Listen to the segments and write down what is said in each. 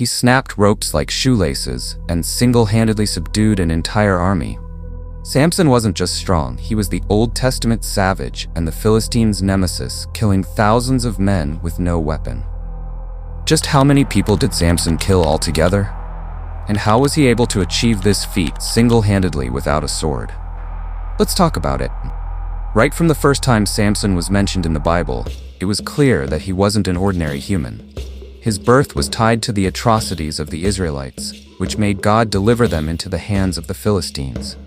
He snapped ropes like shoelaces and single-handedly subdued an entire army. Samson wasn't just strong, he was the Old Testament savage and the Philistines' nemesis, killing thousands of men with no weapon. Just how many people did Samson kill altogether? And how was he able to achieve this feat single-handedly without a sword? Let's talk about it. Right from the first time Samson was mentioned in the Bible, it was clear that he wasn't an ordinary human. His birth was tied to the atrocities of the Israelites, which made God deliver them into the hands of the Philistines.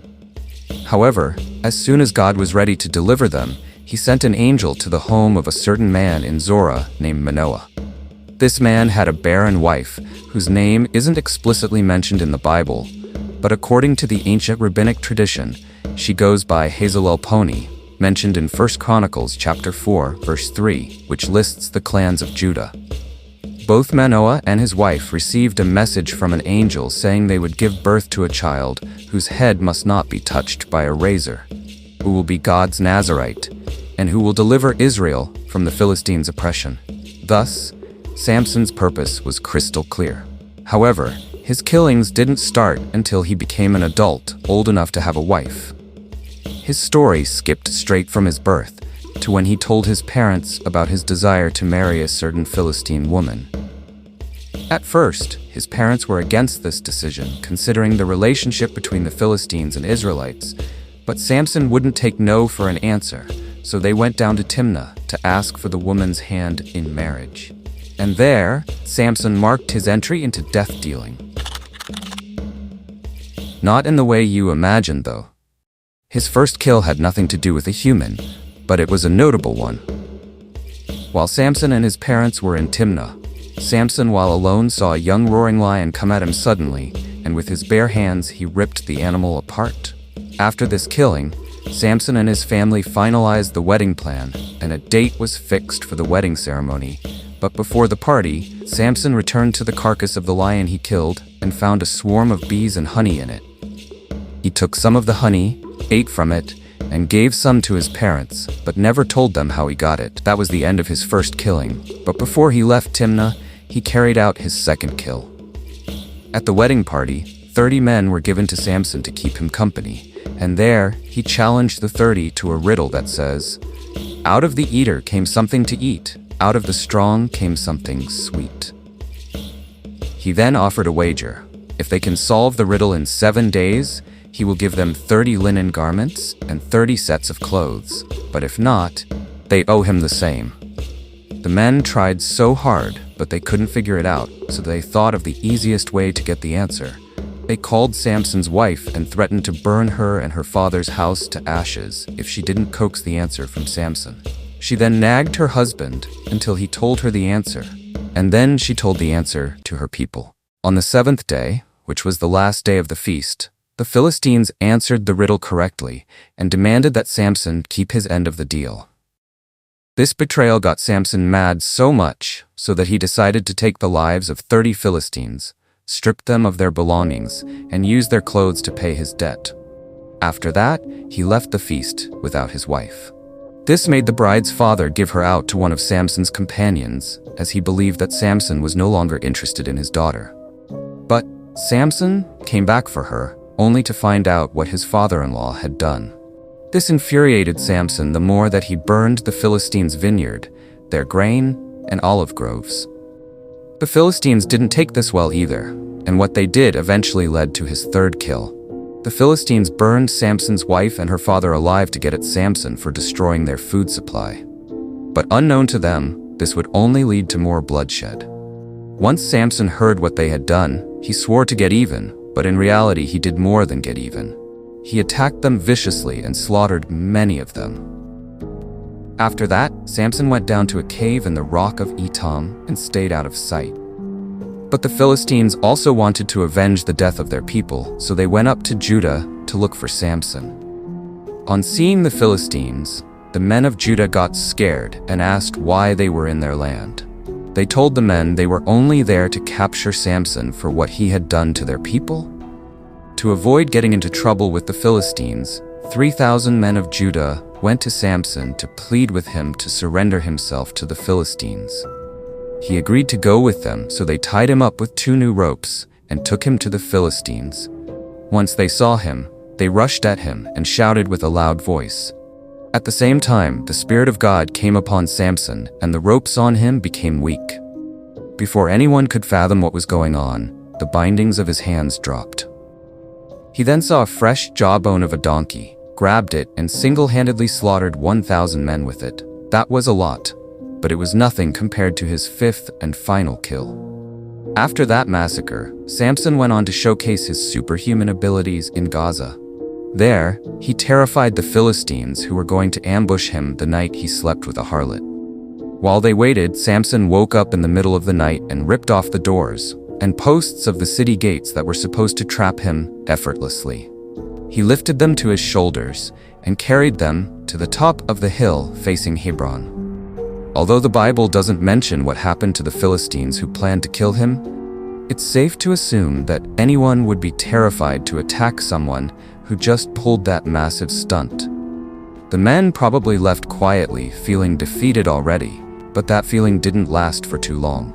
However, as soon as God was ready to deliver them, he sent an angel to the home of a certain man in Zorah named Manoah. This man had a barren wife, whose name isn't explicitly mentioned in the Bible, but according to the ancient rabbinic tradition, she goes by Hazelelponi, mentioned in 1 Chronicles chapter 4, verse 3, which lists the clans of Judah. Both Manoah and his wife received a message from an angel saying they would give birth to a child whose head must not be touched by a razor, who will be God's Nazarite, and who will deliver Israel from the Philistines' oppression. Thus, Samson's purpose was crystal clear. However, his killings didn't start until he became an adult, old enough to have a wife. His story skipped straight from his birth to when he told his parents about his desire to marry a certain Philistine woman. At first, his parents were against this decision, considering the relationship between the Philistines and Israelites, but Samson wouldn't take no for an answer, so they went down to Timnah to ask for the woman's hand in marriage. And there, Samson marked his entry into death-dealing. Not in the way you imagine, though. His first kill had nothing to do with a human, but it was a notable one. While Samson and his parents were in Timnah, Samson, while alone, saw a young roaring lion come at him suddenly, and with his bare hands he ripped the animal apart. After this killing, Samson and his family finalized the wedding plan, and a date was fixed for the wedding ceremony. But before the party, Samson returned to the carcass of the lion he killed and found a swarm of bees and honey in it. He took some of the honey, ate from it, and gave some to his parents, but never told them how he got it. That was the end of his first killing. But before he left Timnah, he carried out his second kill. At the wedding party, 30 men were given to Samson to keep him company, and there he challenged the 30 to a riddle that says, "Out of the eater came something to eat, out of the strong came something sweet." He then offered a wager. If they can solve the riddle in 7 days, he will give them 30 linen garments and 30 sets of clothes, but if not, they owe him the same. The men tried so hard, but they couldn't figure it out, so they thought of the easiest way to get the answer. They called Samson's wife and threatened to burn her and her father's house to ashes if she didn't coax the answer from Samson. She then nagged her husband until he told her the answer, and then she told the answer to her people. On the 7th day, which was the last day of the feast, the Philistines answered the riddle correctly and demanded that Samson keep his end of the deal. This betrayal got Samson mad so much so that he decided to take the lives of 30 Philistines, strip them of their belongings, and use their clothes to pay his debt. After that, he left the feast without his wife. This made the bride's father give her out to one of Samson's companions, as he believed that Samson was no longer interested in his daughter. But Samson came back for her, only to find out what his father-in-law had done. This infuriated Samson the more that he burned the Philistines' vineyard, their grain, and olive groves. The Philistines didn't take this well either, and what they did eventually led to his third kill. The Philistines burned Samson's wife and her father alive to get at Samson for destroying their food supply. But unknown to them, this would only lead to more bloodshed. Once Samson heard what they had done, he swore to get even, but in reality he did more than get even. He attacked them viciously and slaughtered many of them. After that, Samson went down to a cave in the rock of Etam and stayed out of sight. But the Philistines also wanted to avenge the death of their people, so they went up to Judah to look for Samson. On seeing the Philistines, the men of Judah got scared and asked why they were in their land. They told the men they were only there to capture Samson for what he had done to their people. To avoid getting into trouble with the Philistines, 3,000 men of Judah went to Samson to plead with him to surrender himself to the Philistines. He agreed to go with them, so they tied him up with 2 new ropes and took him to the Philistines. Once they saw him, they rushed at him and shouted with a loud voice. At the same time, the Spirit of God came upon Samson, and the ropes on him became weak. Before anyone could fathom what was going on, the bindings of his hands dropped. He then saw a fresh jawbone of a donkey, grabbed it, and single-handedly slaughtered 1,000 men with it. That was a lot, but it was nothing compared to his 5th and final kill. After that massacre, Samson went on to showcase his superhuman abilities in Gaza. There, he terrified the Philistines who were going to ambush him the night he slept with a harlot. While they waited, Samson woke up in the middle of the night and ripped off the doors and posts of the city gates that were supposed to trap him effortlessly. He lifted them to his shoulders and carried them to the top of the hill facing Hebron. Although the Bible doesn't mention what happened to the Philistines who planned to kill him, it's safe to assume that anyone would be terrified to attack someone who just pulled that massive stunt. The men probably left quietly, feeling defeated already, but that feeling didn't last for too long.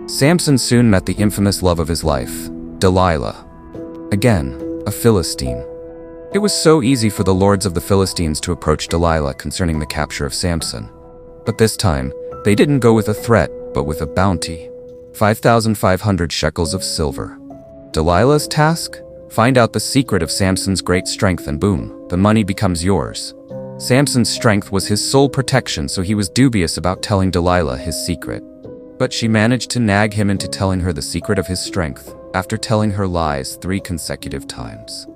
Samson soon met the infamous love of his life, Delilah. Again, a Philistine. It was so easy for the lords of the Philistines to approach Delilah concerning the capture of Samson. But this time, they didn't go with a threat, but with a bounty. 5,500 shekels of silver. Delilah's task? Find out the secret of Samson's great strength and boom, the money becomes yours. Samson's strength was his sole protection, so he was dubious about telling Delilah his secret. But she managed to nag him into telling her the secret of his strength, after telling her lies 3 consecutive times.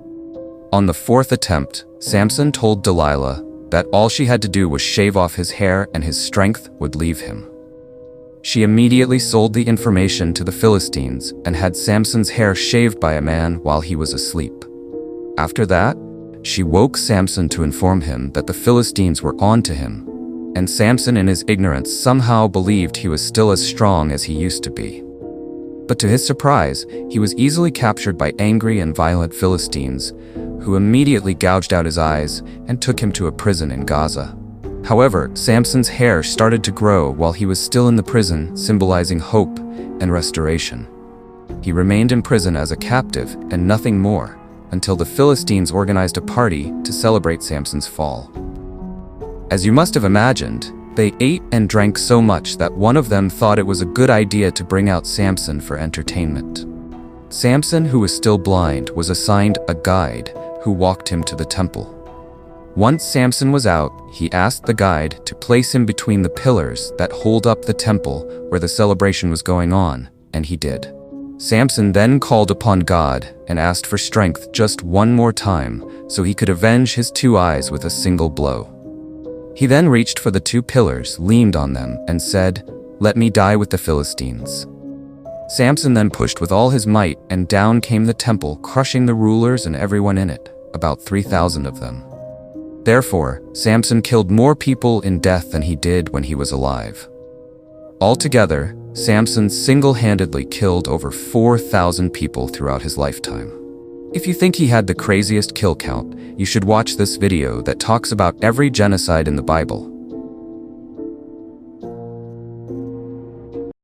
On the 4th attempt, Samson told Delilah that all she had to do was shave off his hair and his strength would leave him. She immediately sold the information to the Philistines and had Samson's hair shaved by a man while he was asleep. After that, she woke Samson to inform him that the Philistines were on to him, and Samson in his ignorance somehow believed he was still as strong as he used to be. But to his surprise, he was easily captured by angry and violent Philistines, who immediately gouged out his eyes and took him to a prison in Gaza. However, Samson's hair started to grow while he was still in the prison, symbolizing hope and restoration. He remained in prison as a captive and nothing more, until the Philistines organized a party to celebrate Samson's fall. As you must have imagined, they ate and drank so much that one of them thought it was a good idea to bring out Samson for entertainment. Samson, who was still blind, was assigned a guide who walked him to the temple. Once Samson was out, he asked the guide to place him between the pillars that hold up the temple where the celebration was going on, and he did. Samson then called upon God and asked for strength just one more time so he could avenge his 2 eyes with a single blow. He then reached for the 2 pillars, leaned on them, and said, "Let me die with the Philistines." Samson then pushed with all his might, and down came the temple, crushing the rulers and everyone in it, about 3,000 of them. Therefore, Samson killed more people in death than he did when he was alive. Altogether, Samson single-handedly killed over 4,000 people throughout his lifetime. If you think he had the craziest kill count, you should watch this video that talks about every genocide in the Bible.